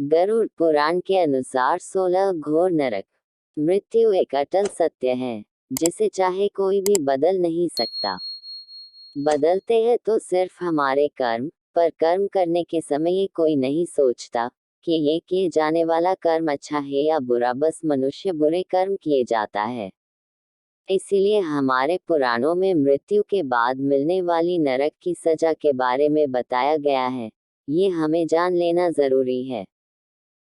गरुड़ पुराण के अनुसार 16 घोर नरक। मृत्यु एक अटल सत्य है जिसे चाहे कोई भी बदल नहीं सकता। बदलते हैं तो सिर्फ हमारे कर्म, पर कर्म करने के समय ये कोई नहीं सोचता कि ये किए जाने वाला कर्म अच्छा है या बुरा, बस मनुष्य बुरे कर्म किए जाता है। इसीलिए हमारे पुराणों में मृत्यु के बाद मिलने वाली नरक की सजा के बारे में बताया गया है। ये हमें जान लेना जरूरी है।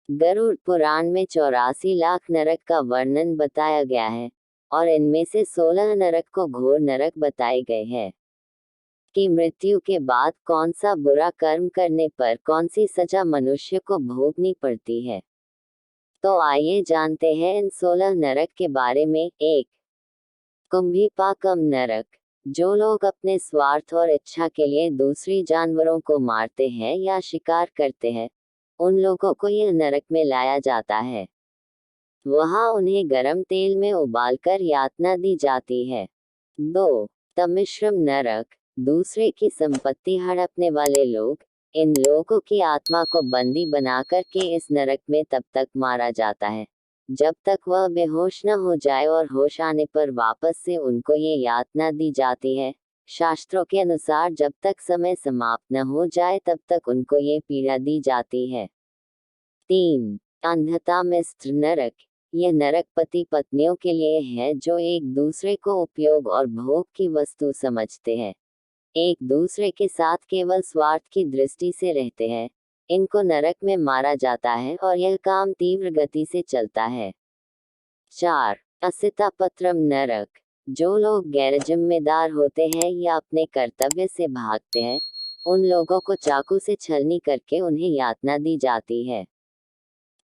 गरुड़ पुराण में 84 लाख नरक का वर्णन बताया गया है और इनमें से 16 नरक को घोर नरक बताए गए हैं कि मृत्यु के बाद कौन सा बुरा कर्म करने पर कौन सी सजा मनुष्य को भोगनी पड़ती है। तो आइए जानते हैं इन 16 नरक के बारे में। 1. कुंभीपाकम नरक। जो लोग अपने स्वार्थ और इच्छा के लिए दूसरी जानवरों को मारते हैं या शिकार करते हैं, उन लोगों को यह नरक में लाया जाता है। वहां उन्हें गरम तेल में उबालकर यातना दी जाती है। 2. तमिश्रम नरक। दूसरे की संपत्ति हड़पने वाले लोग। इन लोगों की आत्मा को बंदी बनाकर के इस नरक में तब तक मारा जाता है जब तक वह बेहोश न हो जाए और होश आने पर वापस से उनको ये यातना दी जाती है। शास्त्रों के अनुसार जब तक समय समाप्त न हो जाए तब तक उनको ये पीड़ा दी जाती है। 3. अंधता मिस्र नरक। यह नरक पति पत्नियों के लिए है जो एक दूसरे को उपयोग और भोग की वस्तु समझते हैं, एक दूसरे के साथ केवल स्वार्थ की दृष्टि से रहते हैं। इनको नरक में मारा जाता है और यह काम तीव्र गति से चलता है। 4. असितापत्रम नरक। जो लोग गैर जिम्मेदार होते हैं या अपने कर्तव्य से भागते हैं, उन लोगों को चाकू से छलनी करके उन्हें यातना दी जाती है।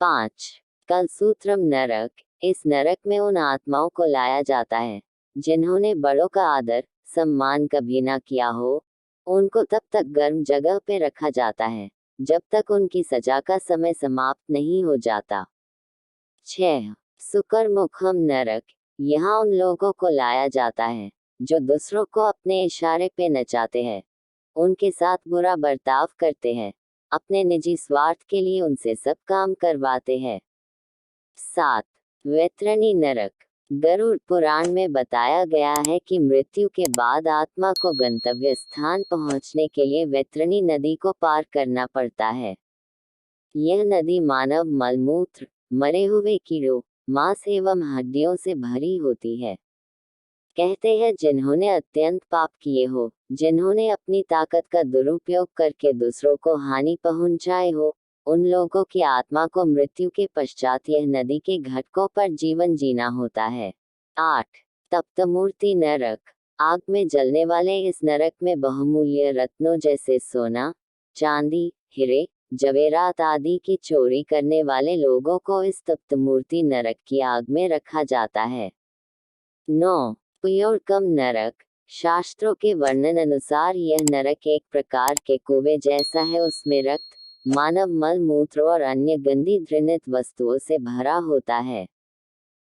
5. कलसूत्रम नरक। इस नरक में उन आत्माओं को लाया जाता है जिन्होंने बड़ों का आदर सम्मान कभी ना किया हो। उनको तब तक गर्म जगह पे रखा जाता है जब तक उनकी सजा का समय समाप्त नहीं हो जाता। 6. सुकरमुखम नरक। यहाँ उन लोगों को लाया जाता है जो दूसरों को अपने इशारे पे नचाते हैं, उनके साथ बुरा बर्ताव करते हैं, अपने निजी स्वार्थ के लिए उनसे सब काम करवाते हैं। 7. वैतरणी नरक। गरुड़ पुराण में बताया गया है कि मृत्यु के बाद आत्मा को गंतव्य स्थान पहुंचने के लिए वैतरणी नदी को पार करना पड़ता है। यह नदी मानव मलमूत्र, मरे हुए कीड़ों, मांस एवं हड्डियों से भरी होती है। कहते हैं जिन्होंने अत्यंत पाप किए हो, जिन्होंने अपनी ताकत का दुरुपयोग करके दूसरों को हानि पहुंचाए हो, उन लोगों की आत्मा को मृत्यु के पश्चात यह नदी के घाटों पर जीवन जीना होता है। 8. तप्तमूर्ति नरक। आग में जलने वाले इस नरक में बहुमूल्य रत्नों जैसे सोना, चांदी, हीरे, जवेरात आदि की चोरी करने वाले लोगों को इस तप्तमूर्ति नरक की आग में रखा जाता है। 9. पुयोरकम नरक। शास्त्रों के वर्णन अनुसार यह नरक एक प्रकार के कुएं जैसा है। उसमें रक्त, मानव मल मूत्र और अन्य गंदी घृणित वस्तुओं से भरा होता है।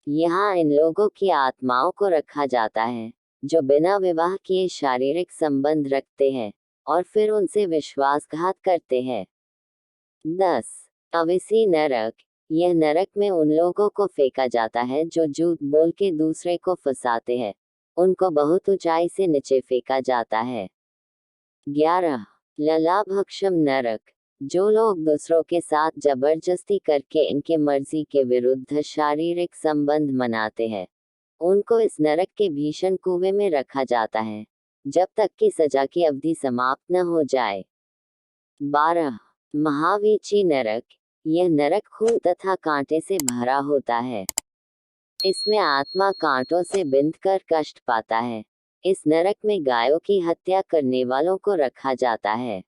यहाँ इन लोगों की आत्माओं को रखा जाता है जो बिना विवाह किए शारीरिक संबंध रखते हैं और फिर उनसे विश्वासघात करते हैं। 10. अविसी नरक। यह नरक में उन लोगों को फेंका जाता है जो झूठ बोल के दूसरे को फंसाते हैं, उनको बहुत ऊंचाई से नीचे फेंका जाता है। 11. ललाभक्षम नरक। जो लोग दूसरों के साथ जबरदस्ती करके इनके मर्जी के विरुद्ध शारीरिक संबंध मनाते हैं, उनको इस नरक के भीषण कुएं में रखा जाता है जब तक कि सजा की अवधि समाप्त न हो जाए। 12. महावीची नरक। यह नरक खून तथा कांटे से भरा होता है। इसमें आत्मा कांटों से बिंधकर कष्ट पाता है। इस नरक में गायों की हत्या करने वालों को रखा जाता है।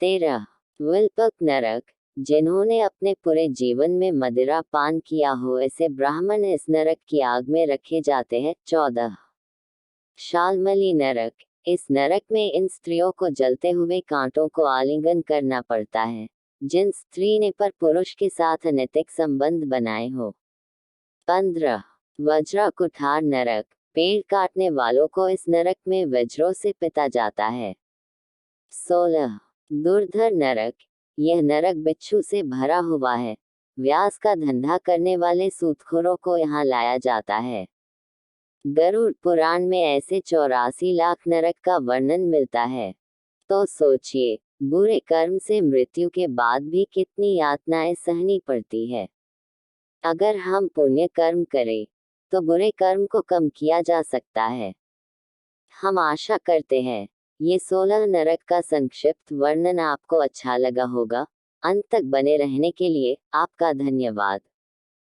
13. विल्पक नरक। जिन्होंने अपने पूरे जीवन में मदिरा पान किया हो ऐसे ब्राह्मण इस नरक की आग में रखे जाते हैं। 14. शालमली नरक। इस नरक में इन स्त्रियों को जलते हुए कांटों को आलिंगन करना पड़ता है जिन स्त्री ने पर पुरुष के साथ अनैतिक संबंध बनाए हो। 15. वज्र कुठार नरक। पेड़ काटने वालों को इस नरक में वज्रों से पिटा जाता है। 16. दुर्धर नरक। यह नरक बिच्छू से भरा हुआ है। व्यास का धंधा करने वाले सूदखोरों को यहाँ लाया जाता है। गरुड़ पुराण में ऐसे 84 लाख नरक का वर्णन मिलता है। तो सोचिए, बुरे कर्म से मृत्यु के बाद भी कितनी यातनाएं सहनी पड़ती है। अगर हम पुण्य कर्म करें तो बुरे कर्म को कम किया जा सकता है। हम आशा करते हैं ये 16 नरक का संक्षिप्त वर्णन आपको अच्छा लगा होगा। अंत तक बने रहने के लिए आपका धन्यवाद।